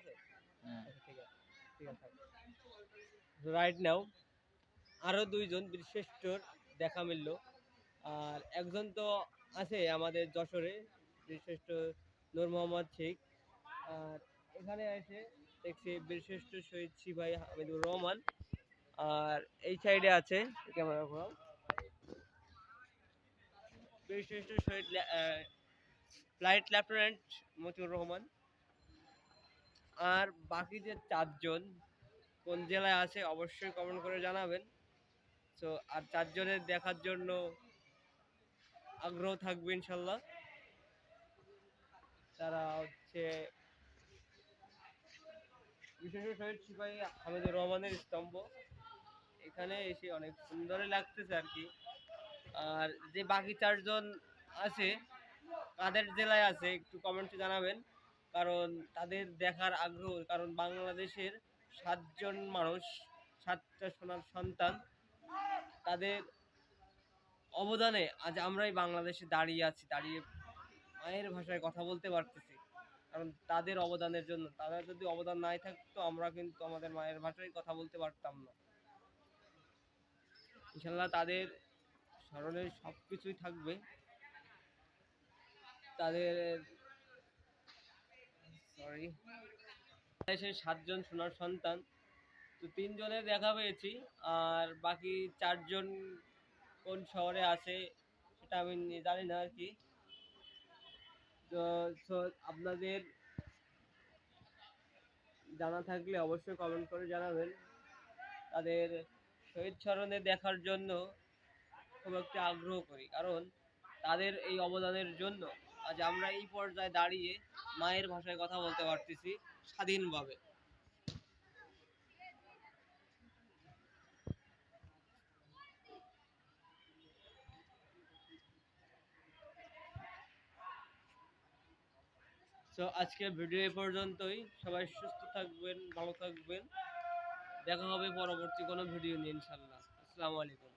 আছে? আচ্ছা, ঠিক আছে, ঠিক আছে। রাইট নাও আরো দুইজন বীরশ্রেষ্ঠর দেখা মিলল। আর একজন তো আছে আমাদের যশোরে, বীরশ্রেষ্ঠ নূর মোহাম্মদ শেখ। আর এখানে আছে দেখছি বীরশ্রেষ্ঠ শহীদ সিপাহী হামিদুর রহমান। আর এই সাইডে আছে ক্যামেরা ঘোরাও, বীরশ্রেষ্ঠ শহীদ ফ্লাইট লেফটেন্যান্ট মতিউর রহমান। আর বাকি যে চারজন কোন জেলায় আছে অবশ্যই কমেন্ট করে জানাবেন। তো আর চারজনের দেখার জন্য আগ্রহ থাকবে ইনশাল্লাহ। তারা হচ্ছে বিশেষ শহীদ সিপাহী হামিদুর রহমানের স্তম্ভ। এখানে এসে অনেক সুন্দরই লাগতেছে আর কি। আর যে বাকি চারজন আছে কাদের জেলায় আছে একটু কমেন্টে জানাবেন, কারণ তাদের দেখার আগ্রহ। কারণ বাংলাদেশের 7জন মানুষ, 7টা সোনার সন্তান, তাদের অবদানে আজ আমরাই বাংলাদেশে দাঁড়িয়ে আছি, দাঁড়িয়ে মায়ের ভাষায় কথা বলতে পারতেছি। কারণ তাদের অবদানের জন্য, তাদের যদি অবদান নাই থাকতো আমরা কিন্তু আমাদের মায়ের ভাষায় কথা বলতে পারতাম না। ইনশাল্লাহ তাদের স্মরণে সবকিছুই থাকবে। তাদের দেশের 7জন সোনার সন্তান, তো 3 জনের দেখা পেয়েছি। আর বাকি 4জন কোন শহরে আছে সেটা আমি জানি না আর কি। তো আপনাদের জানা থাকলে অবশ্যই কমেন্ট করে জানাবেন। তাদের শহীদ স্মরণে দেখার জন্য খুব একটা আগ্রহ করি, কারণ তাদের এই অবদানের জন্য আজ আমরা এই পর্যায়ে দাঁড়িয়ে মায়ের ভাষায় কথা বলতে পারতেছি স্বাধীনভাবে। তো আজকের ভিডিও এই পর্যন্তই। সবাই সুস্থ থাকবেন, ভালো থাকবেন। দেখা হবে পরবর্তী কোনো ভিডিও নিয়ে ইনশাল্লাহ। আসসালামু আলাইকুম।